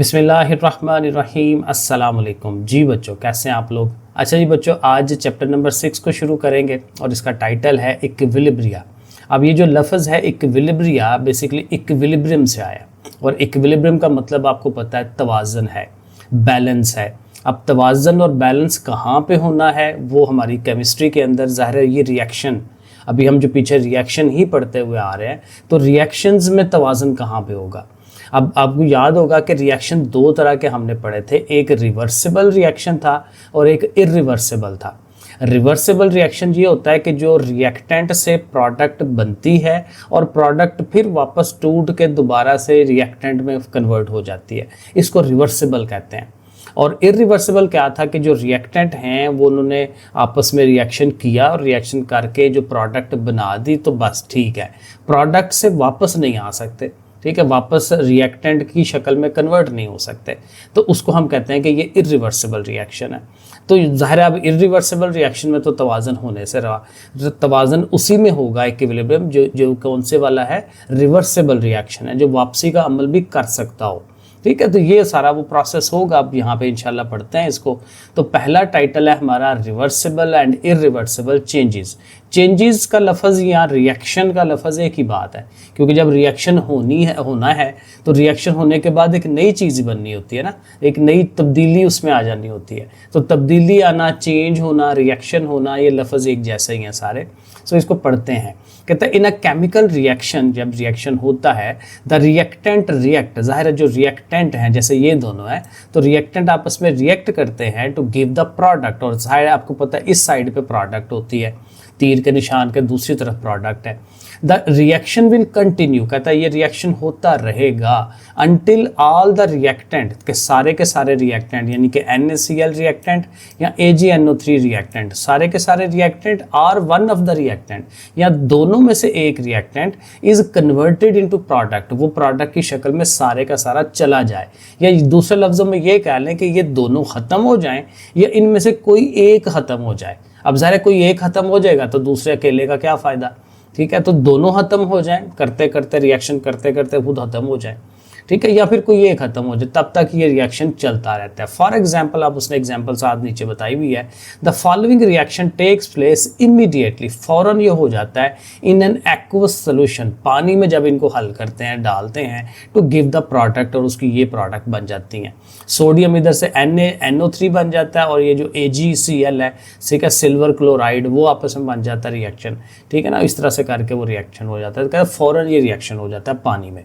बिस्मिल्लाहिर्रहमानिर्रहीम अस्सलाम वालेकुम। जी बच्चों, कैसे हैं आप लोग। अच्छा जी बच्चों, आज चैप्टर नंबर 6 को शुरू करेंगे और इसका टाइटल है इक्विलिब्रिया। अब ये जो लफ्ज़ है इक्विलिब्रिया बेसिकली इक्विलिब्रियम से आया और इक्विलिब्रियम का मतलब आपको पता है तवाज़न है, बैलेंस है। अब तवाज़न और बैलेंस कहाँ पे होना है वो हमारी केमिस्ट्री के अंदर ज़ाहिर है ये रिएक्शन, अभी हम जो पीछे रिएक्शन ही पढ़ते हुए आ रहे हैं तो रिएक्शंस में तवाज़न कहाँ पे होगा। अब आपको याद होगा कि रिएक्शन दो तरह के हमने पढ़े थे, एक रिवर्सिबल रिएक्शन था और एक इरिवर्सिबल था। रिवर्सिबल रिएक्शन ये होता है कि जो रिएक्टेंट से प्रोडक्ट बनती है और प्रोडक्ट फिर वापस टूट के दोबारा से रिएक्टेंट में कन्वर्ट हो जाती है, इसको रिवर्सिबल कहते हैं। और इरिवर्सिबल क्या था कि जो रिएक्टेंट हैं वो उन्होंने आपस में रिएक्शन किया और रिएक्शन करके जो प्रोडक्ट बना दी तो बस ठीक है, प्रोडक्ट से वापस नहीं आ सकते, ठीक है, वापस रिएक्टेंट की शक्ल में कन्वर्ट नहीं हो सकते, तो उसको हम कहते हैं कि ये इरिवर्सिबल रिएक्शन है। तो ज़ाहिर है अब इरिवर्सिबल रिएक्शन में तो तवाज़न होने से रहा, तवाज़न उसी में होगा इक्विलिब्रियम जो कौन से वाला है, रिवर्सिबल रिएक्शन है, जो वापसी का अमल भी कर सकता हो, ठीक है। तो ये सारा वो प्रोसेस होगा, अब यहाँ पे इंशाल्लाह पढ़ते हैं इसको। तो पहला टाइटल है हमारा reversible and irreversible changes. Changes का लफ्ज़ या रिएक्शन का लफ्ज़ एक ही बात है, क्योंकि जब रिएक्शन होना है तो रिएक्शन होने के बाद एक नई चीज़ बननी होती है ना, एक नई तब्दीली उसमें आ जानी होती है। तो तब्दीली आना, चेंज होना, रिएक्शन होना, ये लफ्ज़ एक जैसे ही हैं सारे। सो इसको पढ़ते हैं। कहता है इन अ केमिकल रिएक्शन, जब रिएक्शन होता है द रिएक्टेंट रिएक्ट, ज़ाहिर है जो रिएक्टेंट हैं जैसे ये दोनों हैं तो रिएक्टेंट आपस में रिएक्ट करते हैं टू गिव द प्रोडक्ट, और ज़ाहिर है आपको पता है इस साइड पे प्रोडक्ट होती है, तीर के निशान के दूसरी तरफ प्रोडक्ट है। द रिएक्शन विल कंटिन्यू, कहता है ये रिएक्शन होता रहेगा अनटिल ऑल द रिएक्टेंट के सारे रिएक्टेंट यानी कि NaCl रिएक्टेंट या AgNO3 रिएक्टेंट, सारे के सारे reactant are one of the reactant या दोनों में से एक reactant is converted into product, वो प्रोडक्ट की शक्ल में सारे का सारा चला जाए, या दूसरे लफ्ज़ों में ये कह लें कि ये दोनों ख़त्म हो जाएं या इनमें से कोई एक ख़त्म हो जाए। अब ज़ाहिर कोई एक ख़त्म हो जाएगा तो दूसरे अकेले का क्या फ़ायदा, ठीक है। तो दोनों ख़त्म हो जाएं, करते करते रिएक्शन करते करते खुद ख़त्म हो जाए, ठीक है, या फिर कोई ये ख़त्म हो जाए, तब तक ये रिएक्शन चलता रहता है। फॉर एग्जाम्पल, आप उसने एग्जाम्पल साथ नीचे बताई हुई है, the following reaction takes place immediately, फ़ौरन ये हो जाता है इन एन एक्वस सोल्यूशन, पानी में जब इनको हल करते हैं, डालते हैं टू गिव द प्रोडक्ट, और उसकी ये प्रोडक्ट बन जाती हैं। सोडियम इधर से NaNO3 बन जाता है और ये जो AgCl है, ठीक है, सिल्वर क्लोराइड, वो आपस में बन जाता है रिएक्शन, ठीक है ना, इस तरह से करके वो रिएक्शन हो जाता है। तो फ़ौरन ये रिएक्शन हो जाता है पानी में।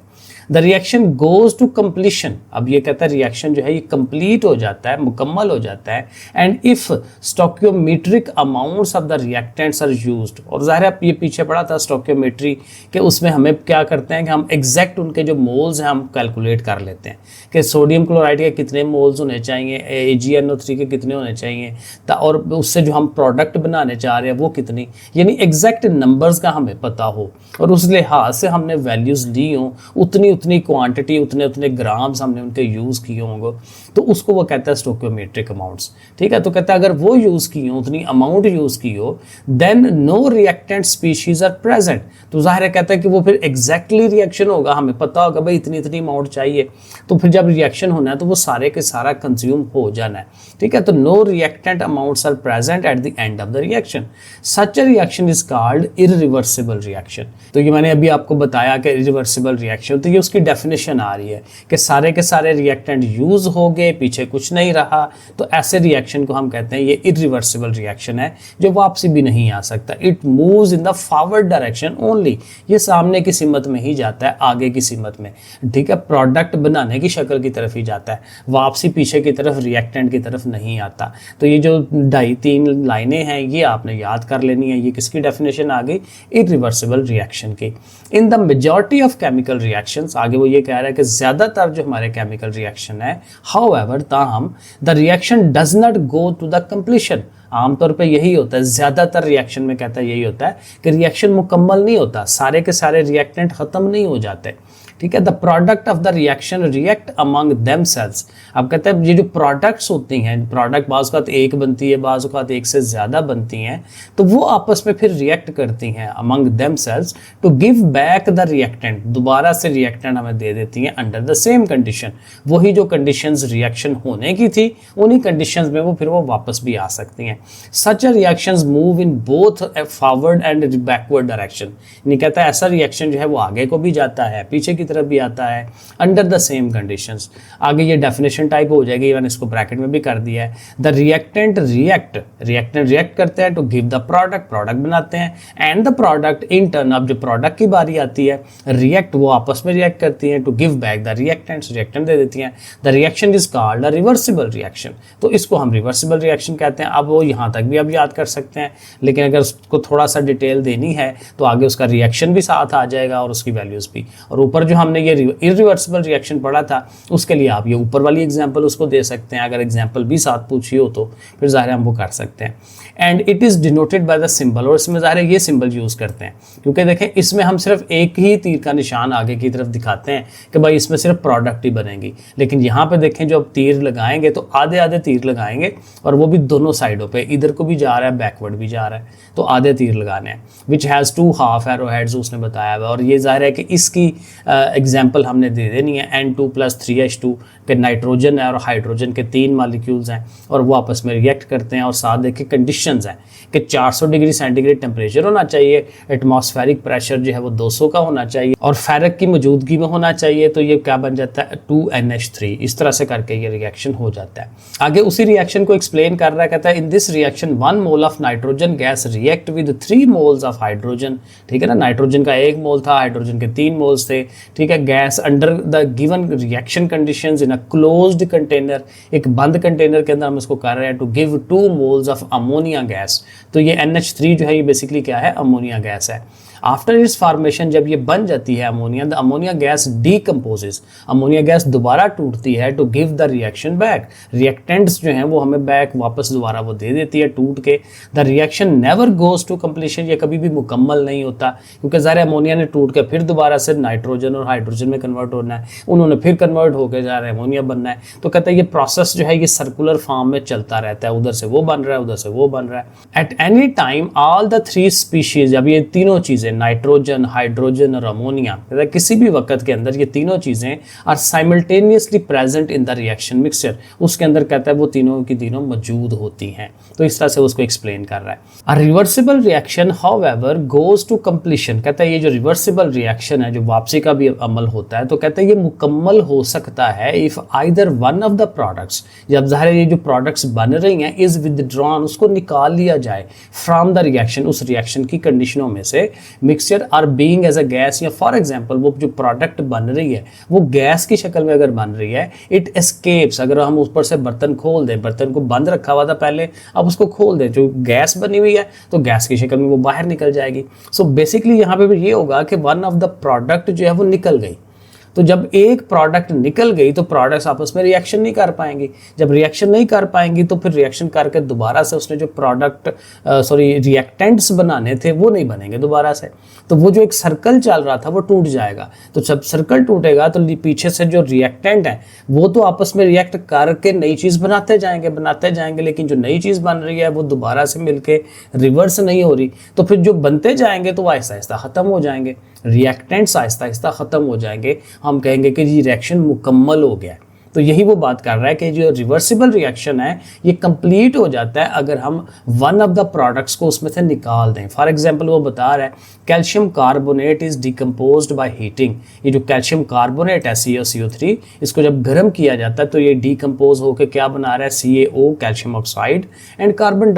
The reaction goes to completion, अब ये कहता है रिएक्शन जो है ये कंप्लीट हो जाता है, मुकम्मल हो जाता है। And if stoichiometric amounts of the reactants are used, और ज़ाहिर है ये पीछे पड़ा था स्टोकियोमेट्री के, उसमें हमें क्या करते हैं कि हम एग्जैक्ट उनके जो मोल्स हैं हम कैलकुलेट कर लेते हैं कि सोडियम क्लोराइड के कितने मोल्स होने चाहिए, AgNO3 के कितने होने चाहिए, और उससे जो हम प्रोडक्ट बनाने चाह रहे हैं वो कितनी, यानी एग्जैक्ट नंबर्स का हमें पता हो और उस लिहाज से हमने वैल्यूज़ ली हों, उतनी क्वांटिटी, उतने ग्राम्स हमने उनके यूज़ किए होंगे, तो उसको वो कहता है स्टोकियोमेट्रिक अमाउंट्स, ठीक है। तो कहता है अगर वो यूज़ की हो, उतनी अमाउंट यूज़ की हो, then no reactant species are present, तो जाहिर है कहता है कि वो फिर एग्जैक्टली रिएक्शन होगा, हमें पता होगा भाई इतनी अमाउंट चाहिए, तो फिर जब रिएक्शन होना है तो वो सारे के सारा कंज्यूम हो जाना है, ठीक है। तो no reactant amounts are present at the end of the reaction, such a reaction is called irreversible reaction. तो ये मैंने अभी आपको बताया कि इरिवर्सिबल रिएक्शन, तो ये उसकी डेफिनेशन आ रही है कि सारे के सारे रिएक्टेंट यूज हो गए, पीछे कुछ नहीं रहा, तो ऐसे रिएक्शन को हम कहते हैं ये इरिवर्सिबल रिएक्शन है जो वापसी भी नहीं आ सकता। It moves in the forward direction only, ये सामने की सिमत में ही जाता है, आगे की सिमत में, ठीक है, प्रोडक्ट बनाने की शक्ल की तरफ ही जाता है, वापसी पीछे की तरफ रिएक्टेंट की तरफ नहीं आता। तो ये जो 2.5-3 लाइनें हैं ये आपने याद कर लेनी है, ये किसकी डेफिनेशन आ गई, इरिवर्सिबल रिएक्शन की। In the majority of chemical reactions, आगे वो ये कह रहा है कि ज़्यादातर जो हमारे केमिकल रिएक्शन है, हाउएवर, ताहम, the reaction does not go to the completion, आमतौर पे यही होता है, ज़्यादातर रिएक्शन में कहता है यही होता है कि रिएक्शन मुकम्मल नहीं होता, सारे के सारे रिएक्टेंट ख़त्म नहीं हो जाते, ठीक है। The product of the reaction react among themselves. अब कहते हैं ये जो प्रोडक्ट्स होती हैं, प्रोडक्ट बाज़ औक़ात एक बनती है, बाज़ औक़ात एक से ज़्यादा बनती हैं, तो वो आपस में फिर रिएक्ट करती हैं among themselves to give back the reactant, दोबारा से रिएक्टेंट हमें दे देती हैं अंडर द सेम कंडीशन। वही जो कंडीशंस रिएक्शन होने की थी उन्हीं कंडीशंस में वो फिर वो वापस भी आ सकती हैं। Such reactions move in both forward and backward direction. नहीं कहता है ऐसा रिएक्शन जो है वो आगे को भी जाता है, पीछे की तरफ भी आता है अंडर द सेम कंडीशंस। आगे ये डेफिनेशन टाइप हो जाएगी, मैंने इसको ब्रैकेट में भी कर दिया है। द रिएक्टेंट रिएक्ट करते हैं टू गिव द प्रोडक्ट बनाते हैं, and the product in turn, अब जो प्रोडक्ट की बारी आती है रिएक्ट, वो आपस में रिएक्ट करती हैं to give back the reactants, reactant दे देती हैं। The reaction is called a reversible reaction, तो इसको हम रिवर्सिबल रिएक्शन कहते हैं। अब वो यहाँ तक भी आप याद कर सकते हैं, लेकिन अगर उसको थोड़ा सा डिटेल देनी है तो आगे उसका रिएक्शन भी साथ आ जाएगा और उसकी वैल्यूज़ भी। और ऊपर जो हमने ये इरिवर्सिबल रिएक्शन पढ़ा था उसके लिए आप ये ऊपर वाली एग्जांपल उसको दे सकते हैं, अगर एग्जांपल भी साथ पूछी हो तो फिर ज़ाहिर हम वो कर सकते हैं। And it is denoted by the symbol, और इसमें ज़ाहिर ये सिंबल यूज़ करते हैं क्योंकि देखें इसमें हम सिर्फ एक ही तीर का निशान आगे की तरफ दिखाते हैं कि भाई इसमें सिर्फ प्रोडक्ट ही बनेगी, लेकिन यहाँ पे देखें जो अब तीर लगाएंगे तो आधे आधे तीर लगाएंगे, और वो भी दोनों साइडों पे, इधर को भी जा रहा है बैकवर्ड भी जा रहा है, तो आधे तीर लगाने हैं। Which has 2 half arrow heads उसने बताया हुआ, और ये ज़ाहिर है कि इसकी एग्जाम्पल हमने दे देनी है। N2+3H2 के नाइट्रोजन है और हाइड्रोजन के 3 मॉलिक्यूल्स हैं और वो आपस में रिएक्ट करते हैं, और साथ देखिए कंडीशंस हैं कि 400 डिग्री सेंटीग्रेड टेम्परेचर होना चाहिए, एटमॉस्फेरिक प्रेशर जो है वो 200 का होना चाहिए, और फेरक की मौजूदगी में होना चाहिए। तो ये क्या बन जाता है 2NH3, इस तरह से करके ये रिएक्शन हो जाता है। आगे उसी रिएक्शन को एक्सप्लेन कर रहा है, कहता है in this reaction 1 mole of nitrogen gas react with 3 moles of hydrogen. ठीक है ना, नाइट्रोजन का 1 मोल था, हाइड्रोजन के 3 मोल्स थे। ठीक है, gas under the given reaction conditions in a closed container, एक बंद कंटेनर के अंदर हम इसको कर रहे हैं to give 2 moles of ammonia gas. तो ये NH3 जो है ये बेसिकली क्या है, अमोनिया गैस है। आफ्टर इट्स फॉर्मेशन, जब ये बन जाती है ammonia, the ammonia gas decomposes, ammonia gas दोबारा टूटती है to give the reaction back, reactants जो हैं वो हमें बैक वापस दोबारा वो दे देती है टूट के। The reaction never goes to completion, ये कभी भी मुकम्मल नहीं होता क्योंकि ज़ाहिर अमोनिया ने टूट के फिर दोबारा से नाइट्रोजन और हाइड्रोजन में कन्वर्ट होना है, उन्होंने फिर कन्वर्ट होकर जा रहे अमोनिया बनना है। तो कहते हैं ये प्रोसेस जो है ये सर्कुलर फॉर्म में चलता रहता है, उधर से वो बन रहा है, उधर से वो बन रहा है। At any time all the 3 species, अब ये तीनों चीज़ें नाइट्रोजन, हाइड्रोजन और अमोनिया, किसी भी वक्त के अंदर ये तीनों चीज़ें are simultaneously present in the reaction mixture, उसके अंदर कहता है वो तीनों की तीनों मौजूद होती हैं। तो इस तरह से उसको एक्सप्लेन कर रहा है। A reversible reaction however goes to completion, कहता है ये जो रिवर्सिबल रिएक्शन है, जो वापसी का भी अमल होता है, तो कहता है ये मुकम्मल हो सकता है if either one of the products, जब ज़ाहिर है ये जो प्रोडक्ट्स बन रही हैं इज विदड्रॉन, उसको निकाल लिया जाए फ्रॉम द रिएक्शन, उस रिएक्शन की कंडीशनों में से, mixture are being as a gas, या फॉर एग्जांपल वो जो प्रोडक्ट बन रही है वो गैस की शक्ल में अगर बन रही है, इट एस्केप्स, अगर हम ऊपर से बर्तन खोल दें, बर्तन को बंद रखा हुआ था पहले, अब उसको खोल दें, जो गैस बनी हुई है तो गैस की शक्ल में वो बाहर निकल जाएगी। सो बेसिकली यहाँ पे भी ये होगा कि वन ऑफ द प्रोडक्ट जो है वो निकल गई। तो जब एक प्रोडक्ट निकल गई तो प्रोडक्ट्स आपस में रिएक्शन नहीं कर पाएंगी, जब रिएक्शन नहीं कर पाएंगी तो फिर रिएक्शन करके दोबारा से उसने जो प्रोडक्ट रिएक्टेंट्स बनाने थे वो नहीं बनेंगे दोबारा से, तो वो जो एक सर्कल चल रहा था वो टूट जाएगा। तो जब सर्कल टूटेगा तो पीछे से जो रिएक्टेंट है वो तो आपस में रिएक्ट करके नई चीज़ बनाते जाएंगे, लेकिन जो नई चीज़ बन रही है वो दोबारा से मिलके रिवर्स नहीं हो रही, तो फिर जो बनते जाएंगे तो वो आहिस्ता आहिस्ता ख़त्म हो जाएंगे, रिएक्टेंट्स आहिस्ता आहिस्ता ख़त्म हो जाएंगे, हम कहेंगे कि ये रिएक्शन मुकम्मल हो गया। तो यही वो बात कर रहा है कि जो रिवर्सिबल रिएक्शन है ये कंप्लीट हो जाता है अगर हम वन ऑफ द प्रोडक्ट्स को उसमें से निकाल दें। फॉर एग्जांपल वो बता रहा है calcium carbonate is decomposed by heating, ये जो कैल्शियम कार्बोनेट है CaCO3, इसको जब गर्म किया जाता है तो ये डिकम्पोज होकर क्या बना रहा है, CaO calcium oxide and carbon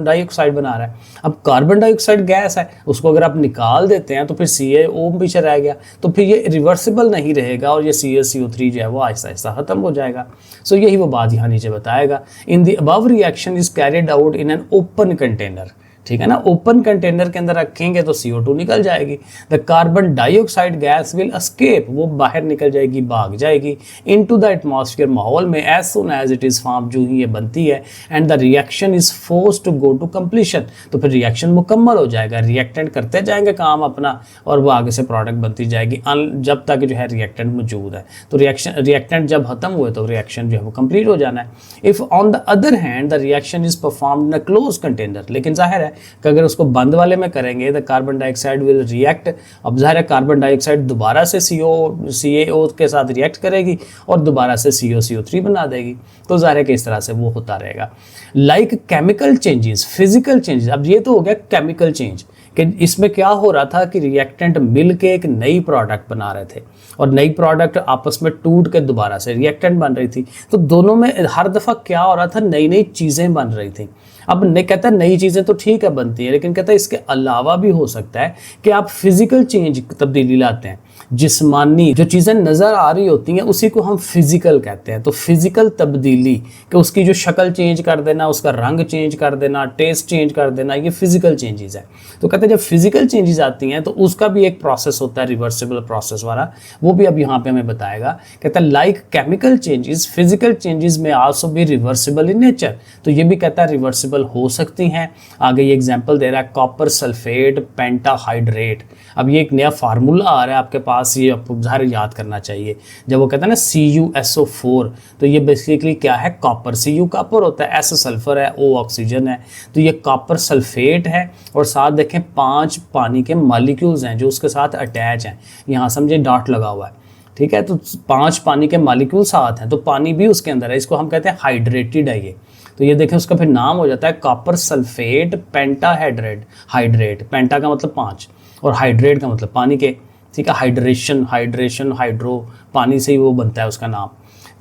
dioxide बना रहा है। अब कार्बन डाइऑक्साइड गैस है, उसको अगर आप निकाल देते हैं तो फिर CaO पीछे रह गया, तो फिर ये रिवर्सिबल नहीं रहेगा और ये CaCO3 जो है वो आहिस्ता आहिस्ता खत्म हो जाएगा। सो यही वो बात यहाँ नीचे बताएगा। In the above reaction is carried out in an open container, ठीक है ना। ओपन कंटेनर के अंदर रखेंगे तो CO2 निकल जाएगी। The carbon dioxide gas will escape, वो बाहर निकल जाएगी, भाग जाएगी इनटू द एटमॉस्फेयर, माहौल में, as soon as it is form, जो ही ये बनती है, and the reaction is forced to go to completion, तो फिर रिएक्शन मुकम्मल हो जाएगा, रिएक्टेंट करते जाएंगे काम अपना और वो आगे से प्रोडक्ट बनती जाएगी जब तक जो है रिएक्टेंट मौजूद है। तो रिएक्टेंट जब खत्म हुए तो रिएक्शन जो है वो कंप्लीट हो जाना है। If on the other hand the reaction is performed in a close container, लेकिन जाहिर है कि अगर उसको बंद वाले में करेंगे the carbon dioxide will react, अब जाहिर है कार्बन डाइऑक्साइड दोबारा से CaO के साथ रिएक्ट करेगी और दोबारा से CO3 बना देगी, तो जाहिर है कि इस तरह से वो होता रहेगा। Like chemical changes, physical changes, अब ये तो हो गया केमिकल चेंज कि इसमें क्या हो रहा था कि रिएक्टेंट मिल के एक नई प्रोडक्ट बना रहे थे और नई प्रोडक्ट आपस में टूट के दोबारा से रिएक्टेंट बन रही थी, तो दोनों में हर दफ़ा क्या हो रहा था, नई नई चीज़ें बन रही थी। अब कहता है नई चीज़ें तो ठीक है बनती है, लेकिन कहता है इसके अलावा भी हो सकता है कि आप फिजिकल चेंज तब्दीली लाते हैं, जिस्मानी जो चीज़ें नज़र आ रही होती हैं उसी को हम फिजिकल कहते हैं। तो फिजिकल तब्दीली कि उसकी जो शक्ल चेंज कर देना, उसका रंग चेंज कर देना, टेस्ट चेंज कर देना, ये फिजिकल चेंजेस है। तो कहते हैं जब फिजिकल चेंजेस आती हैं तो उसका भी एक प्रोसेस होता है रिवर्सिबल प्रोसेस वाला, वो भी अब यहाँ पे हमें बताएगा। कहता है like chemical changes physical changes में आल्सो भी रिवर्सिबल इन नेचर, तो ये भी कहता है रिवर्सिबल हो सकती हैं। आगे ये एग्जांपल दे रहा है कॉपर सल्फेट पेंटाहाइड्रेट। अब ये एक नया फार्मूला आ रहा है आपके पास, ये आपको ज़ाहिर याद करना चाहिए। जब वो कहता है ना CuSO4, तो ये बेसिकली क्या है, कॉपर, Cu कॉपर होता है, S सल्फर है, O ऑक्सीजन है, तो ये कॉपर सल्फेट है और साथ देखें 5 पानी के मॉलिक्यूल्स हैं जो उसके साथ अटैच हैं, यहाँ समझे डॉट लगा हुआ है, ठीक है। तो 5 पानी के मॉलिक्यूल साथ हैं, तो पानी भी उसके अंदर है, इसको हम कहते हैं हाइड्रेटेड है ये। तो ये देखें उसका फिर नाम हो जाता है कॉपर सल्फेट पेंटाहाइड्रेट, पेंटा का मतलब 5 और हाइड्रेट का मतलब पानी के, ठीक है। हाइड्रेशन हाइड्रो, पानी से ही वो बनता है उसका नाम,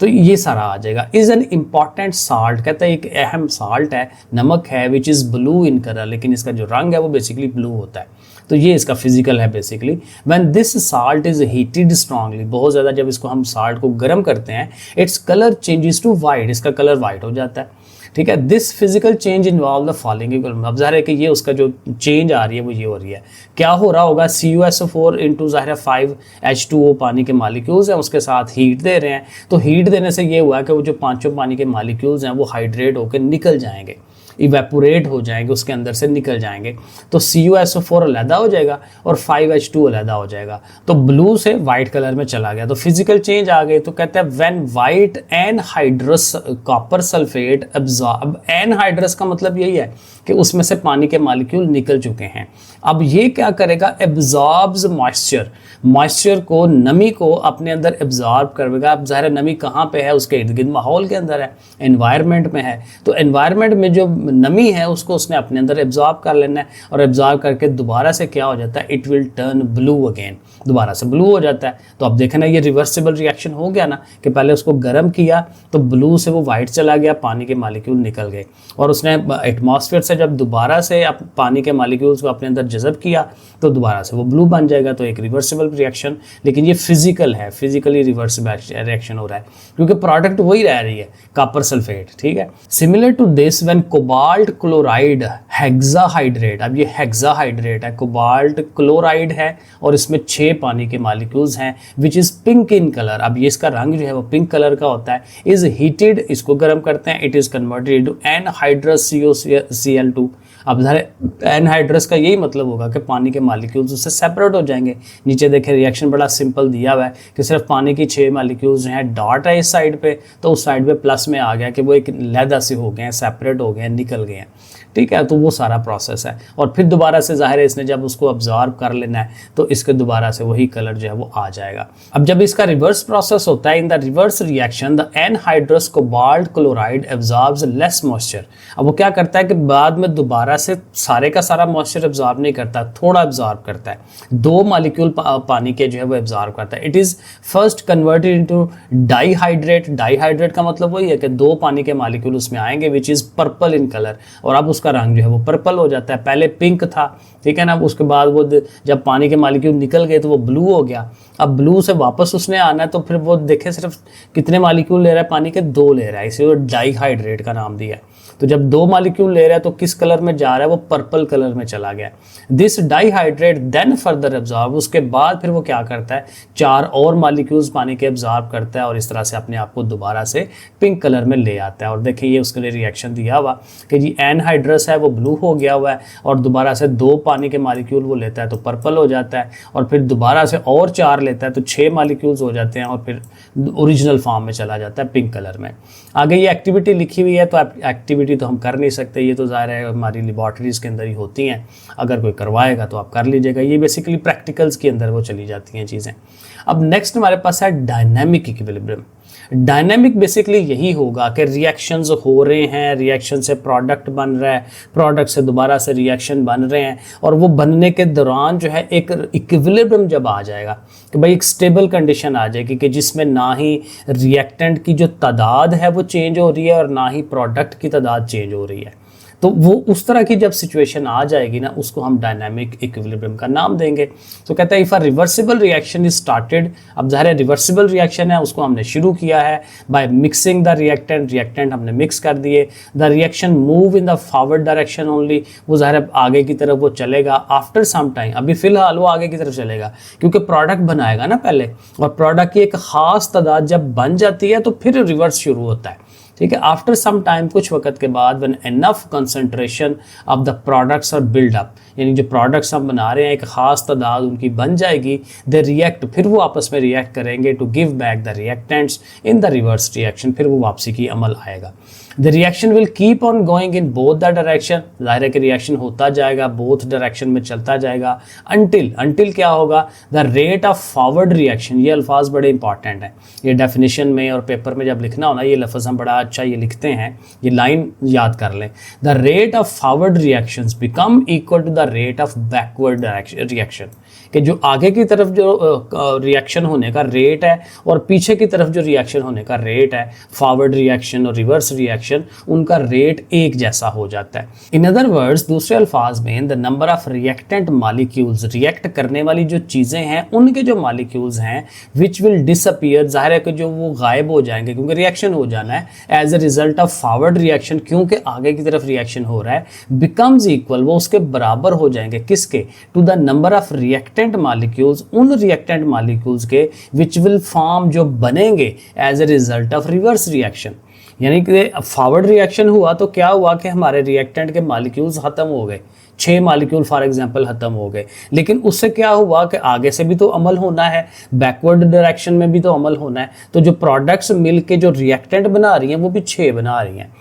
तो ये सारा आ जाएगा। इज़ एन इम्पॉर्टेंट साल्ट, कहता है एक अहम साल्ट है, नमक है, which is blue in colour, लेकिन इसका जो रंग है वो बेसिकली ब्लू होता है, तो ये इसका फिजिकल है basically. When this salt is heated strongly, बहुत ज़्यादा जब इसको हम साल्ट को गर्म करते हैं, its colour changes to white, इसका कलर वाइट हो जाता है, ठीक है। This physical change involve the following, अब ज़ाहिर है कि ये उसका जो चेंज आ रही है वो ये हो रही है, क्या हो रहा होगा, CuSO4 इंटू ज़ाहिर है 5H2O पानी के मालिक्यूल्स हैं, उसके साथ हीट दे रहे हैं, तो हीट देने से ये हुआ कि वो जो 5 पानी के मालिक्यूल्स हैं वो हाइड्रेट होकर निकल जाएंगे, इवेपोरेट हो जाएंगे, उसके अंदर से निकल जाएंगे, तो CuSO4 अलहदा हो जाएगा और 5H2 अलहदा हो जाएगा, तो ब्लू से वाइट कलर में चला गया, तो फिजिकल चेंज आ गई। तो कहते हैं when white anhydrous copper sulphate absorb, anhydrous का मतलब यही है कि उसमें से पानी के मॉलिक्यूल निकल चुके हैं। अब ये क्या करेगा, एब्जॉर्ब्स मॉइस्चर को, नमी को अपने अंदर एब्जॉर्ब करेगा। अब ज़ाहिर नमी कहाँ पे है, उसके इर्द गिर्द माहौल के अंदर है, एनवायरनमेंट में है, तो एनवायरनमेंट में जो नमी है उसको उसने अपने अंदर एब्जॉर्ब कर लेना है और एब्जॉर्ब करके दोबारा से क्या हो जाता है, it will turn blue again, दोबारा से ब्लू हो जाता है। तो अब देखें ना ये रिवर्सिबल रिएक्शन हो गया ना, कि पहले उसको गर्म किया तो ब्लू से वो वाइट चला गया, पानी के मॉलिक्यूल निकल गए, और उसने एटमॉस्फेयर से जब दोबारा से पानी के मॉलिक्यूल्स को अपने अंदर जज़ब किया तो दोबारा से वो ब्लू बन जाएगा। तो एक रिवर्सिबल रिएक्शन, लेकिन ये फिजिकल है, फिजिकली रिवर्सिबल रिएक्शन हो रहा है क्योंकि प्रोडक्ट वही रह रही है, कॉपर सल्फेट, ठीक है। Similar to this when cobalt chloride hexahydrate, अब ये हेक्साहाइड्रेट है, कोबाल्ट क्लोराइड है और इसमें 6 पानी के मॉलिक्यूल्स हैं, which is pink in colour, अब ये इसका रंग जो है वो पिंक कलर का होता है। इज़ हीटेड, इसको गर्म करते हैं, it is converted into anhydrous CuCl2। अब एनहाइड्रस का यही मतलब होगा कि पानी के मॉलिक्यूल्स उससे सेपरेट हो जाएंगे। नीचे देखें रिएक्शन बड़ा सिंपल दिया हुआ है कि सिर्फ पानी की 6 मॉलिक्यूल्स हैं, डॉट है इस साइड पे, तो उस साइड पे प्लस में आ गया कि वो एक लहदा से हो गए हैं, सेपरेट हो गए हैं, निकल गए हैं, ठीक है। तो वो सारा प्रोसेस है और फिर दोबारा से ज़ाहिर है इसने जब उसको अब्जॉर्ब कर लेना है तो इसके दोबारा से वही कलर जो है वो आ जाएगा। अब जब इसका रिवर्स प्रोसेस होता है, इन the reverse reaction the anhydrous cobalt chloride absorbs less moisture. अब वो क्या करता है कि बाद में दोबारा से सारे का सारा मॉइस्चर एब्जॉर्ब नहीं करता, थोड़ा एब्जॉर्ब करता है, 2 मॉलिक्यूल पानी के जो है वो एब्जॉर्ब करता है। It is first converted into dihydrate, dihydrate का मतलब वही है कि 2 पानी के मॉलिक्यूल उसमें आएंगे, which is purple in colour, और अब उसका रंग जो है वो पर्पल हो जाता है। पहले पिंक था, ठीक है ना, उसके बाद वो जब पानी के मॉलिक्यूल निकल गए तो वो ब्लू हो गया। अब ब्लू से वापस उसने आना है तो फिर वो देखे सिर्फ कितने मॉलिक्यूल ले रहा है, पानी के 2 ले रहा है, इसे वो डाईहाइड्रेट का नाम दिया है। तो जब 2 मॉलिक्यूल ले रहा है तो किस कलर में जा रहा है, वो पर्पल कलर में चला गया। This dihydrate then further absorb, उसके बाद फिर वो क्या करता है, 4 और मॉलिक्यूल्स पानी के एब्जॉर्ब करता है और इस तरह से अपने आप को दोबारा से पिंक कलर में ले आता है। और देखिए ये उसके लिए रिएक्शन दिया हुआ कि जी एनहाइड्रस है वो ब्लू हो गया हुआ है और दोबारा से 2 पानी के मॉलिक्यूल वो लेता है तो पर्पल हो जाता है, और फिर दोबारा से और 4 लेता है तो 6 मॉलिक्यूल्स हो जाते हैं और फिर ओरिजिनल फॉर्म में चला जाता है पिंक कलर में। आगे ये एक्टिविटी लिखी हुई है, तो एक्टिविटी तो हम कर नहीं सकते, ये तो ज़ाहिर है हमारी लेबॉर्ट्रीज के अंदर ही होती हैं, अगर कोई करवाएगा तो आप कर लीजिएगा। ये बेसिकली प्रैक्टिकल्स के अंदर वो चली जाती हैं चीज़ें। अब नेक्स्ट हमारे पास है डायनामिक इक्विलिब्रियम। डायनामिक बेसिकली यही होगा कि रिएक्शंस हो रहे हैं, रिएक्शन से प्रोडक्ट बन रहा है, प्रोडक्ट से दोबारा से रिएक्शन बन रहे हैं, और वो बनने के दौरान जो है एक इक्विलिब्रियम जब आ जाएगा कि भाई एक स्टेबल कंडीशन आ जाएगी कि जिसमें ना ही रिएक्टेंट की जो तादाद है वो चेंज हो रही है और ना ही प्रोडक्ट की तादाद चेंज हो रही है, तो वो उस तरह की जब सिचुएशन आ जाएगी ना, उसको हम डायनामिक इक्विलिब्रियम का नाम देंगे। तो कहता है if a reversible reaction is started, अब ज़ाहिर है रिवर्सिबल रिएक्शन है, उसको हमने शुरू किया है बाय मिक्सिंग द रिएक्टेंट हमने मिक्स कर दिए, the reaction move in the forward direction only, वो ज़ाहिर है आगे की तरफ वो चलेगा आफ्टर सम टाइम, अभी फिलहाल वो आगे की तरफ चलेगा क्योंकि प्रोडक्ट बनाएगा ना पहले, और प्रोडक्ट की एक ख़ास तादाद जब बन जाती है तो फिर रिवर्स शुरू होता है, ठीक है। आफ्टर सम टाइम, कुछ वक्त के बाद, when enough concentration of the products are build up, यानी जो प्रोडक्ट्स हम बना रहे हैं एक ख़ास तादाद उनकी बन जाएगी, दे रिएक्ट, फिर वो आपस में रिएक्ट करेंगे to give back the reactants in the reverse reaction, फिर वो वापसी की अमल आएगा। The reaction will keep on going in both the direction, ज़ाहिर है कि रिएक्शन होता जाएगा, बोथ डायरेक्शन में चलता जाएगा, अंटिल क्या होगा, the rate of forward reaction, ये अल्फाज बड़े इंपॉर्टेंट हैं, ये डेफिनेशन में और पेपर में जब लिखना हो ना, ये लफ्ज़ हम बड़ा अच्छा ये लिखते हैं, ये लाइन याद कर लें, the rate of forward reactions become equal to the rate of backward reaction, कि जो आगे की तरफ जो रिएक्शन होने का रेट है और पीछे की तरफ जो रिएक्शन होने का रेट है, फॉरवर्ड रिएक्शन और रिवर्स रिएक्शन, उनका रेट एक जैसा हो जाता है। इन अदर वर्ड्स, दूसरे अल्फाज में, the number of reactant molecules, react करने वाली जो चीज़ें हैं उनके जो मॉलिक्यूल्स हैं, विच विल डिसअपीयर, ज़ाहिर है कि जो वो गायब हो जाएंगे क्योंकि रिएक्शन हो जाना है, as a result of forward reaction, क्योंकि आगे की तरफ रिएक्शन हो रहा है, बिकम्स इक्वल, वो उसके बराबर हो जाएंगे, किसके, to the number of reactant molecules, उन रिएक्टेंट मॉलिक्यूल्स के, विच विल फॉर्म, जो बनेंगे as a result of reverse reaction. यानी कि फॉरवर्ड रिएक्शन हुआ तो क्या हुआ कि हमारे रिएक्टेंट के मॉलिक्यूल्स ख़त्म हो गए, 6 मॉलिक्यूल फॉर एग्जांपल ख़त्म हो गए, लेकिन उससे क्या हुआ कि आगे से भी तो अमल होना है, बैकवर्ड डायरेक्शन में भी तो अमल होना है, तो जो प्रोडक्ट्स मिल के जो रिएक्टेंट बना रही हैं वो भी 6 बना रही हैं।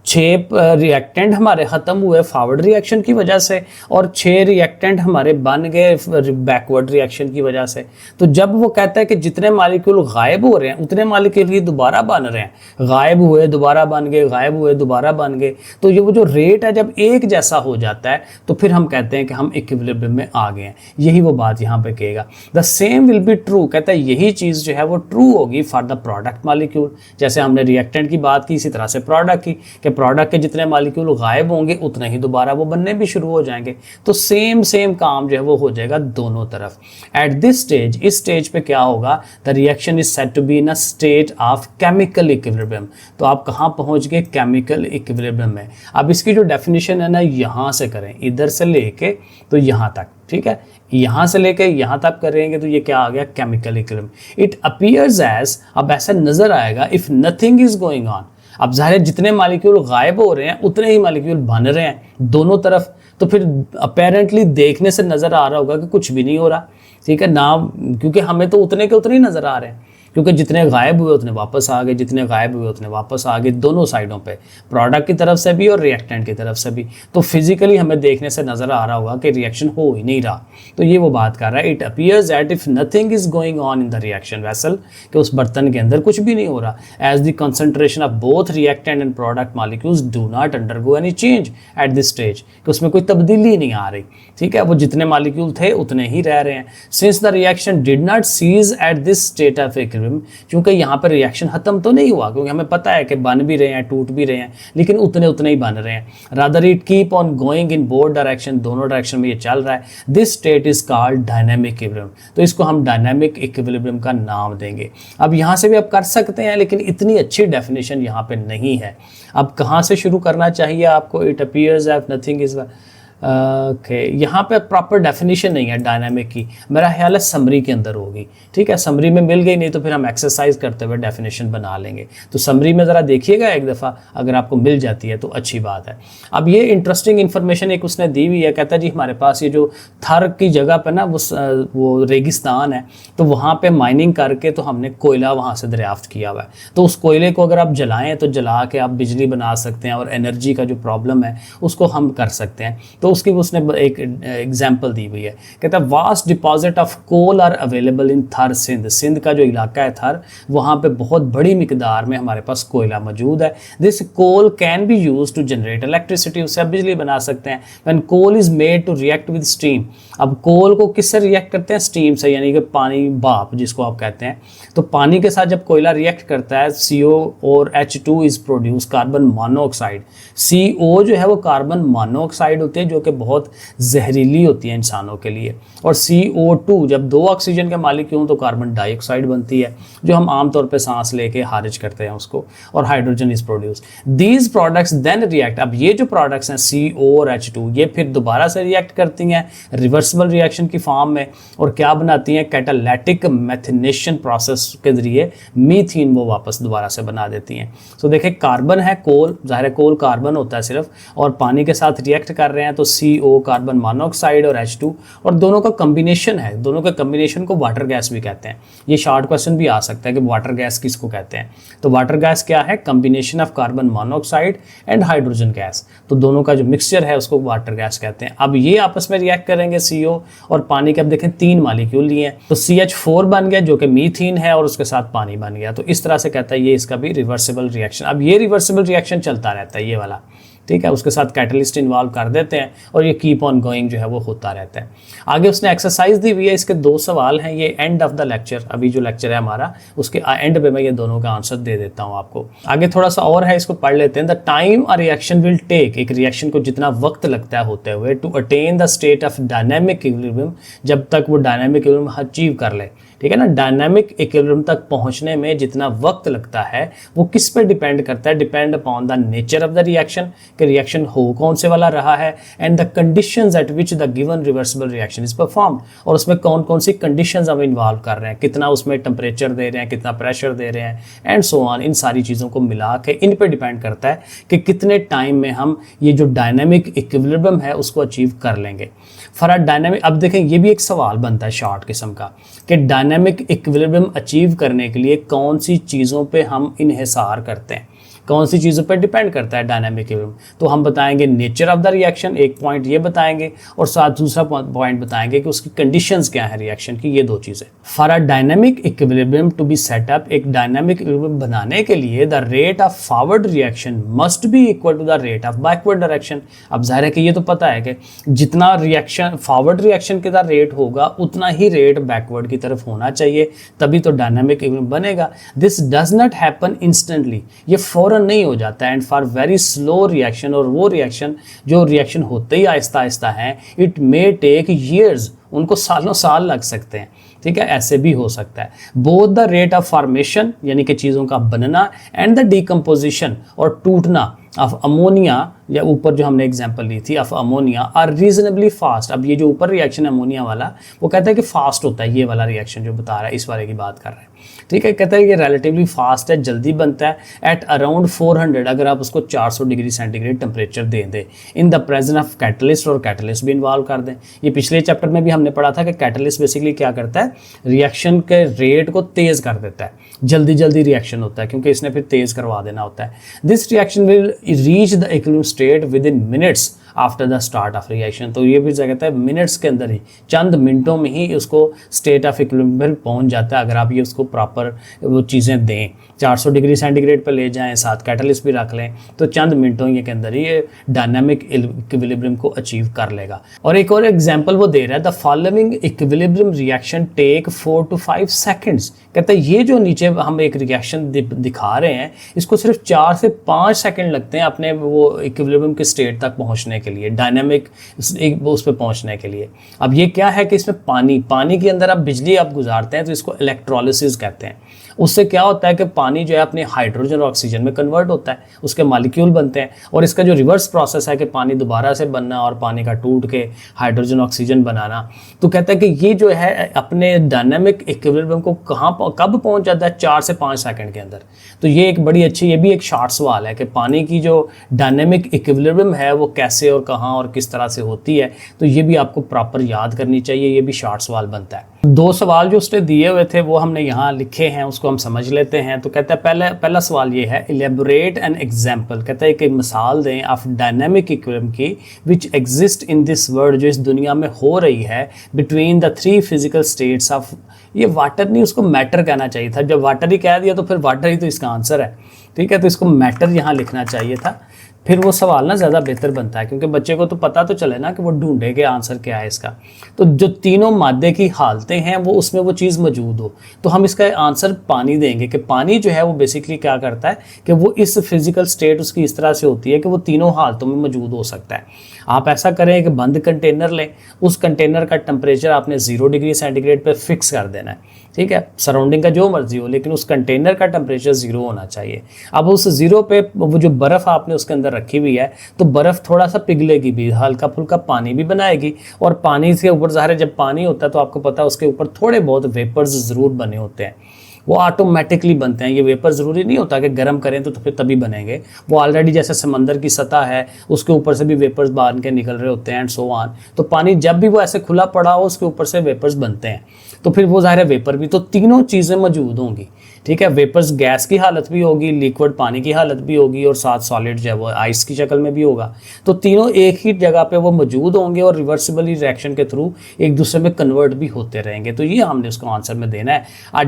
6 रिएक्टेंट हमारे ख़त्म हुए फॉरवर्ड रिएक्शन की वजह से और 6 रिएक्टेंट हमारे बन गए बैकवर्ड रिएक्शन की वजह से। तो जब वो कहता है कि जितने मॉलिक्यूल गायब हो रहे हैं उतने मॉलिक्यूल ही दोबारा बन रहे हैं, गायब हुए दोबारा बन गए, गायब हुए दोबारा बन गए, तो ये वो जो रेट है जब एक जैसा हो जाता है तो फिर हम कहते हैं कि हम इक्विलिब्रियम में आ गए हैं। यही वो बात यहाँ पे कहेगा, the same will be true, कहता है यही चीज़ जो है वो ट्रू होगी फॉर द प्रोडक्ट मॉलिक्यूल। जैसे हमने रिएक्टेंट की बात की, इसी तरह से प्रोडक्ट की, कि प्रोडक्ट के जितने मॉलिक्यूल गायब होंगे उतने ही दोबारा वो बनने भी शुरू हो जाएंगे, तो सेम काम जो है वो हो जाएगा दोनों तरफ। एट दिस स्टेज, इस स्टेज पे क्या होगा, the reaction is said to be in a state of chemical equilibrium. तो आप कहाँ पहुंच गए, केमिकल इक्विलिब्रियम में। अब इसकी जो डेफिनेशन है ना, यहाँ से करें, इधर से लेके तो यहाँ तक, ठीक है, यहाँ से लेके यहाँ तक करेंगे तो ये क्या आ गया, chemical equilibrium. It appears as, अब ऐसा नजर आएगा, if nothing is going on, अब ज़ाहिर जितने मॉलिक्यूल गायब हो रहे हैं उतने ही मॉलिक्यूल बन रहे हैं दोनों तरफ, तो फिर अपेरेंटली देखने से नज़र आ रहा होगा कि कुछ भी नहीं हो रहा, ठीक है ना, क्योंकि हमें तो उतने के उतने ही नज़र आ रहे हैं, क्योंकि जितने गायब हुए उतने वापस आ गए, जितने गायब हुए उतने वापस आ गए, दोनों साइडों पे, प्रोडक्ट की तरफ से भी और रिएक्टेंट की तरफ से भी। तो फिजिकली हमें देखने से नज़र आ रहा होगा कि रिएक्शन हो ही नहीं रहा। तो ये वो बात कर रहा है, it appears that if nothing is going on in the reaction vessel, कि उस बर्तन के अंदर कुछ भी नहीं हो रहा, as the concentration of both reactant and product molecules do not undergo any change at this stage, कि उसमें कोई तब्दीली नहीं आ रही, ठीक है, वो जितने मॉलिक्यूल थे उतने ही रह रहे हैं। Since the reaction did not cease at this state of equilibrium, equilibrium, क्योंकि यहाँ पर रिएक्शन खत्म तो नहीं हुआ, क्योंकि हमें पता है कि बन भी रहे हैं, टूट भी रहे हैं, लेकिन उतने उतने ही बन रहे हैं। Rather it keep on going in both direction, दोनों डायरेक्शन में ये चल रहा है। This state is called dynamic equilibrium. तो इसको हम डायनेमिक इक्विलिब्रियम का नाम देंगे। अब यहाँ से भी आप कर सकते हैं, लेकिन इतनी अच्छी डेफिनेशन यहाँ पे नहीं है। अब कहाँ से शुरू करना चाहिए आपको? It appears F nothing is okay, यहाँ पे प्रॉपर डेफिनेशन नहीं है डायनामिक की, मेरा ख्याल है समरी के अंदर होगी। ठीक है, समरी में मिल गई, नहीं तो फिर हम एक्सरसाइज करते हुए डेफिनेशन बना लेंगे। तो समरी में ज़रा देखिएगा एक दफ़ा, अगर आपको मिल जाती है तो अच्छी बात है। अब ये इंटरेस्टिंग इन्फॉर्मेशन एक उसने दी हुई है, कहता है जी हमारे पास ये जो थर की जगह पर ना वो रेगिस्तान है, तो वहाँ पर माइनिंग करके तो हमने कोयला वहाँ से दरियाफ्त किया हुआ है। तो उस कोयले को अगर आप जलाएँ तो जला के आप बिजली बना सकते हैं, और एनर्जी का जो प्रॉब्लम है उसको हम कर सकते हैं। तो उसकी उसने एक एग्जांपल दी हुई है, कहता है vast deposit of coal are available in Thar Sindh. Sindh का जो इलाका है थर, वहाँ पे बहुत बड़ी मिकदार में हमारे पास कोयला मौजूद है। This coal can be use to generate electricity, उससे आप बिजली बना सकते हैं। When coal is made to react with steam, अब कोल को किससे रिएक्ट करते हैं? स्टीम से, यानी कि पानी भाप जिसको आप कहते हैं। तो पानी के साथ जब कोयला रिएक्ट करता है, CO और H2 is produce, carbon monoxide. CO जो है वो कार्बन मोनोऑक्साइड होती है, जो कि बहुत जहरीली होती है इंसानों के लिए। और CO2 जब दो ऑक्सीजन के मालिक्यूल तो कार्बन डाइऑक्साइड बनती है, जो हम आमतौर पे सांस लेके खारिज करते हैं उसको, और hydrogen is produce. These products then react, अब ये जो प्रोडक्ट्स हैं CO और H2, ये फिर दोबारा से रिएक्ट करती हैं रिवर्सिबल रिएक्शन की फॉर्म में, और क्या बनाती हैं? कैटालिटिक मेथिनेशन प्रोसेस के जरिए मीथेन वो वापस दोबारा से बना देती हैं। तो देखें, कार्बन है, कोल, जाहिर है कोल कार्बन होता है सिर्फ, और पानी के साथ रिएक्ट कर रहे हैं तो CO कार्बन मोनोऑक्साइड और H2, और दोनों का कॉम्बिनेशन है। दोनों के कॉम्बिनेशन को वाटर गैस भी कहते हैं। ये शॉर्ट क्वेश्चन भी आ सकता है कि वाटर गैस किसको कहते हैं। तो वाटर गैस क्या है? Combination of carbon monoxide and hydrogen gas. तो दोनों का जो मिक्सचर है उसको वाटर गैस कहते हैं। अब ये आपस में रिएक्ट करेंगे CO और पानी के। अब देखें 3 मॉलिक्यूल लिए हैं, तो CH4 बन गया जो कि मीथेन है, और उसके साथ पानी बन गया। तो इस तरह से कहता है ये इसका भी रिवर्सिबल रिएक्शन। अब ये रिवर्सिबल रिएक्शन चलता रहता है, ये वाला, ठीक है, उसके साथ कैटलिस्ट इन्वॉल्व कर देते हैं, और ये कीप ऑन गोइंग जो है वो होता रहता है। आगे उसने एक्सरसाइज दी हुई है, इसके 2 सवाल हैं। ये एंड ऑफ द लेक्चर, अभी जो लेक्चर है हमारा उसके एंड पे मैं ये दोनों का आंसर दे देता हूँ आपको। आगे थोड़ा सा और है, इसको पढ़ लेते हैं। The time a reaction will take, एक रिएक्शन को जितना वक्त लगता है होते हुए, to attain the state of dynamic equilibrium, जब तक वो डायनेमिक इक्विलिब्रियम अचीव कर ले। ठीक है ना, डायनामिक इक्विलिब्रियम तक पहुंचने में जितना वक्त लगता है वो किस पे डिपेंड करता है? Depend upon the nature of the reaction, कि रिएक्शन हो कौन से वाला रहा है, and the conditions eight which the given reversible reaction is performed, और उसमें कौन कौन सी कंडीशंस हम इन्वॉल्व कर रहे हैं, कितना उसमें टेम्परेचर दे रहे हैं, कितना प्रेशर दे रहे हैं, एंड सो ऑन। इन सारी चीज़ों को मिला के इन पे डिपेंड करता है कि कितने टाइम में हम ये जो डायनामिक इक्विलिब्रियम है उसको अचीव कर लेंगे। फॉर अ डायनामिक, अब देखें ये भी एक सवाल बनता है शॉर्ट किस्म का, कि डायनामिक इक्विलिब्रियम अचीव करने के लिए कौन सी चीज़ों पे हम इन्हिसार करते हैं, कौन सी चीज़ों पर डिपेंड करता है डायनामिक इक्विलिब्रियम। तो हम बताएंगे नेचर ऑफ द रिएक्शन, एक पॉइंट ये बताएंगे, और साथ दूसरा पॉइंट बताएंगे कि उसकी कंडीशंस क्या है रिएक्शन की, ये 2 चीज़ें। For a dynamic equilibrium to be set up, एक डायनामिक इक्विलिब्रियम बनाने के लिए the rate of forward reaction must be equal to the rate of backward direction. अब जाहिर है कि ये तो पता है कि जितना रिएक्शन फॉरवर्ड रिएक्शन का रेट होगा उतना ही रेट बैकवर्ड की तरफ होना चाहिए, तभी तो डायनामिक इक्विलिब्रियम बनेगा। This does not happen instantly, ये फौरन नहीं हो जाता है। And for very slow reaction, और वो रिएक्शन जो रिएक्शन होते ही आहिस्ता आहिस्ता है, इट मे टेक ईयर्स, उनको सालों साल लग सकते हैं। ठीक है, ऐसे भी हो सकता है। Both the rate of formation, यानी कि चीज़ों का बनना, एंड द डिकम्पोजिशन, और टूटना ऑफ अमोनिया, या ऊपर जो हमने एग्जांपल ली थी of ammonia, are reasonably fast. अब ये जो ऊपर रिएक्शन है अमोनिया वाला, वो कहता है कि फास्ट होता है, ये वाला रिएक्शन जो बता रहा है, इस वाले की बात कर रहे हैं। ठीक है, कहता है कि रिलेटिवली फास्ट है, जल्दी बनता है एट अराउंड 400, अगर आप उसको 400 डिग्री सेंटीग्रेड टेम्परेचर दे दें, in the presence of catalyst, और कैटलिस्ट भी इन्वॉल्व कर दें। ये पिछले चैप्टर में भी हमने पढ़ा था कि कैटलिस्ट बेसिकली क्या करता है, रिएक्शन के रेट को तेज़ कर देता है, जल्दी जल्दी रिएक्शन होता है, क्योंकि इसने फिर तेज़ करवा देना होता है। This reaction will reach the equilibrium state with in minutes, after the start of reaction. तो ये भी कहता है मिनट्स के अंदर ही, चंद मिनटों में ही उसको स्टेट ऑफ इक्विलिब्रियम पहुंच जाता है अगर आप ये उसको प्रॉपर वो चीज़ें दें। 400 डिग्री सेंटीग्रेड पर ले जाएं, साथ कैटलिस्ट भी रख लें, तो चंद मिनटों के अंदर ही ये डायनामिक इक्विलिब्रियम को अचीव कर लेगा। और एक और एग्जांपल वो दे रहा है, the following equilibrium reaction take 4 to 5 seconds. कहता है ये जो नीचे हम एक रिएक्शन दिखा रहे हैं इसको सिर्फ 4 से 5 सेकंड लगते हैं अपने वो इक्विलिब्रियम के स्टेट तक पहुंचने के लिए, डायनामिक उस पर पहुंचने के लिए। अब ये क्या है कि इसमें पानी के अंदर आप बिजली आप गुजारते हैं तो इसको इलेक्ट्रोलिसिस कहते हैं। उससे क्या होता है कि पानी जो है अपने हाइड्रोजन और ऑक्सीजन में कन्वर्ट होता है, उसके मॉलिक्यूल बनते हैं, और इसका जो रिवर्स प्रोसेस है कि पानी दोबारा से बनना और पानी का टूट के हाइड्रोजन ऑक्सीजन बनाना। तो कहता है कि ये जो है अपने डायनामिक इक्विलिब्रियम को कब पहुंच जाता है, 4 से 5 सेकंड के अंदर। तो ये एक बड़ी अच्छी, ये भी एक शॉर्ट सवाल है कि पानी की जो डायनामिक इक्विलिब्रियम है वो कैसे और कहाँ और किस तरह से होती है, तो ये भी आपको प्रॉपर याद करनी चाहिए, ये भी शॉर्ट सवाल बनता है। 2 सवाल जो उसने दिए हुए थे वो हमने यहाँ लिखे हैं, उसको हम समझ लेते हैं। तो कहता है पहला सवाल ये है, इलेबोरेट एन एग्जाम्पल, कहता है कि मिसाल दें ऑफ डायनामिक इक्विलिब्रियम की which exist in this world, जो इस दुनिया में हो रही है between the 3 physical states of, ये वाटर नहीं उसको मैटर कहना चाहिए था, जब वाटर ही कह दिया तो फिर वाटर ही तो इसका आंसर है, ठीक है, तो इसको मैटर यहाँ लिखना चाहिए था, फिर वो सवाल ना ज़्यादा बेहतर बनता है, क्योंकि बच्चे को तो पता तो चले ना कि वो ढूंढे कि आंसर क्या है इसका। तो जो तीनों मादे की हालतें हैं वो उसमें वो चीज़ मौजूद हो, तो हम इसका आंसर पानी देंगे कि पानी जो है वो बेसिकली क्या करता है कि वो इस फिजिकल स्टेट उसकी इस तरह से होती है कि वो तीनों हालतों में मौजूद हो सकता है। आप ऐसा करें कि बंद कंटेनर लें, उस कंटेनर का टेम्परेचर आपने 0 डिग्री सेंटीग्रेड पर फिक्स कर देना है, ठीक है, सराउंडिंग का जो मर्जी हो, लेकिन उस कंटेनर का टेम्परेचर 0 होना चाहिए। अब उस 0 पे वो जो बर्फ़ आपने उसके अंदर रखी हुई है, तो बर्फ़ थोड़ा सा पिघलेगी भी, हल्का फुल्का पानी भी बनाएगी, और पानी के ऊपर ज़ाहिर है जब पानी होता है तो आपको पता है उसके ऊपर थोड़े बहुत वेपर्स ज़रूर बने होते हैं, वो ऑटोमेटिकली बनते हैं। ये वेपर ज़रूरी नहीं होता कि गर्म करें तो फिर तभी बनेंगे, वो ऑलरेडी जैसे समंदर की सतह है उसके ऊपर से भी वेपर्स बाहर के निकल रहे होते हैं एंड सो ऑन। तो पानी जब भी वो ऐसे खुला पड़ा हो उसके ऊपर से वेपर्स बनते हैं, तो फिर वो ज़ाहिर है वेपर भी, तो तीनों चीज़ें मौजूद होंगी, ठीक है, वेपर्स गैस की हालत भी होगी, लिक्विड पानी की हालत भी होगी, और साथ सॉलिड जो है वो आइस की शक्ल में भी होगा। तो तीनों एक ही जगह पे वो मौजूद होंगे और रिवर्सिबली रिएक्शन के थ्रू एक दूसरे में कन्वर्ट भी होते रहेंगे। तो ये हमने उसको आंसर में देना है। अ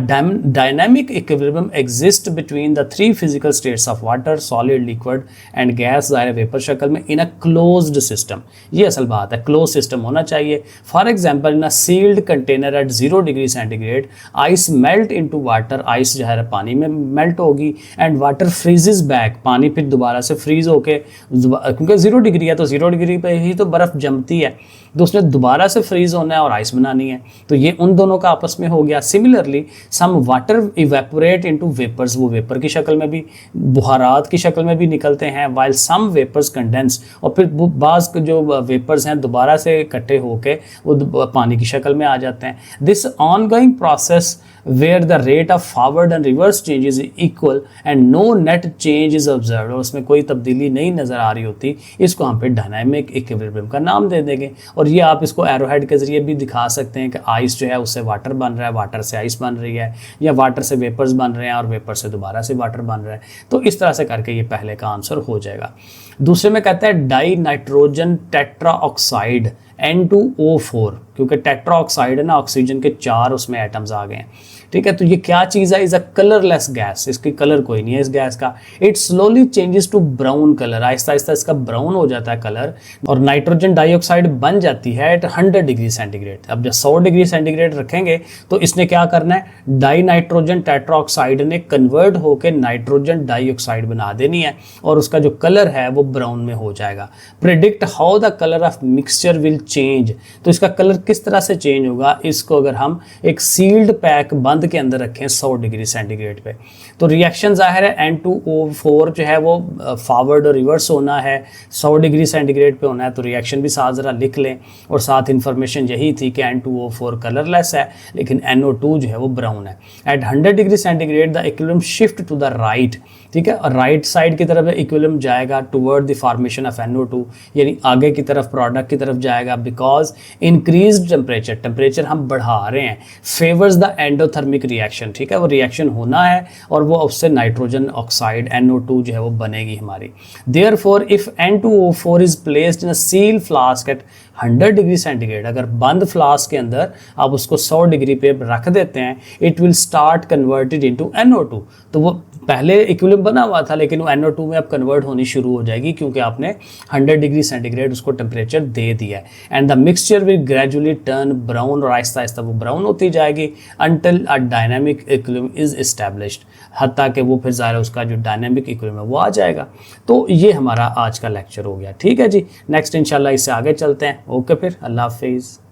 dynamic equilibrium exist between the 3 physical states of water, solid, liquid and gas, ज़ाहिर वेपर शक्ल में, इन अ क्लोज्ड सिस्टम। ये असल बात है, क्लोज सिस्टम होना चाहिए। For example in a sealed container at 0 degree centigrade, ice melt into water, ice है पानी में मेल्ट होगी, एंड वाटर फ्रीजेस बैक, पानी फिर दोबारा से फ्रीज होके, क्योंकि 0 डिग्री है तो 0 डिग्री पे ही तो बर्फ़ जमती है, तो उसने दोबारा से फ्रीज होना है और आइस बनानी है, तो ये उन दोनों का आपस में हो गया। Similarly some water evaporate into vapours, वो वेपर की शक्ल में भी, बुहारात की शक्ल में भी निकलते हैं, वाइल सम वेपर्स कंडेंस, और फिर बाज़ जो वेपर्स हैं दोबारा से इकट्ठे होके वो पानी की शक्ल में आ जाते हैं। This ongoing process where the rate of forward and reverse change is equal and no net change is observed, और उसमें कोई तब्दीली नहीं नज़र आ रही होती, इसको हम पे डायनामिक इक्विलिब्रियम का नाम दे देंगे। और ये आप इसको एरोहेड के ज़रिए भी दिखा सकते हैं कि आइस जो है उससे वाटर बन रहा है, वाटर से आइस बन रही है, या वाटर से वेपर्स बन रहे हैं और वेपर से दोबारा से वाटर बन रहा है। तो इस तरह से करके ये पहले का आंसर हो जाएगा। दूसरे में कहता है die nitrogen tetra oxide N2O4, क्योंकि टेट्रा ऑक्साइड है ना, ऑक्सीजन के 4 उसमें एटम्स आ गए हैं, ठीक है। तो ये क्या चीज़ है, इज़ अ कलरलेस गैस, इसकी कलर कोई नहीं है इस गैस का। It slowly changes to brown colour, आहिस्ता आहिस्ता इसका ब्राउन हो जाता है कलर, और नाइट्रोजन डाइऑक्साइड बन जाती है एट 100 डिग्री सेंटीग्रेड। अब जब 100 डिग्री सेंटीग्रेड रखेंगे तो इसने क्या करना है, डाई नाइट्रोजन टेट्राऑक्साइड ने कन्वर्ट होकर नाइट्रोजन डाइऑक्साइड बना देनी है, और उसका जो कलर है वो ब्राउन में हो जाएगा। Predict how the colour of mixture will change, तो इसका कलर किस तरह से चेंज होगा, इसको अगर हम एक सील्ड पैक बंद के अंदर रखें 100 डिग्री सेंटीग्रेड पे, तो रिएक्शन ज़ाहिर है N2O4 जो है वो फॉरवर्ड और रिवर्स होना है, 100 डिग्री सेंटीग्रेड पे होना है। तो रिएक्शन भी साथ ज़रा लिख लें, और साथ इन्फॉर्मेशन यही थी कि N2O4 कलरलेस है लेकिन NO2 जो है वो ब्राउन है। At 100 degree centigrade the equilibrium shift to the right, ठीक है। और राइट साइड की तरफ इक्विलिब्रियम जाएगा toward the formation of NO2, यानी आगे की तरफ प्रोडक्ट की तरफ जाएगा, बिकॉज इंक्रीज टेम्परेचर हम बढ़ा रहे हैं, फेवर्स द एंडोथर्मिक रिएक्शन, ठीक है। वो रिएक्शन होना है और वो उससे नाइट्रोजन ऑक्साइड NO2 जो है वो बनेगी हमारी। Therefore if N2O4 is placed in a seal flask at 100 degree centigrade, अगर बंद फ्लास्क के अंदर आप उसको 100 डिग्री पे रख देते हैं, it will start converted into NO2। तो वो पहले इक्विलिब्रियम बना हुआ था लेकिन वो NO2 में अब कन्वर्ट होनी शुरू हो जाएगी क्योंकि आपने 100 डिग्री सेंटीग्रेड उसको टेम्परेचर दे दिया है। And the mixture will gradually turn brown, और आहिस्ता आहिस्ता वो ब्राउन होती जाएगी until a dynamic equilibrium is established, हत्ता कि वो फिर ज़ाहिर उसका जो डायनामिक इक्विलिब्रियम है वो आ जाएगा। तो ये हमारा आज का लेक्चर हो गया, ठीक है जी। नेक्स्ट इंशाल्लाह इससे आगे चलते हैं। ओके, फिर अल्लाह हाफिज़।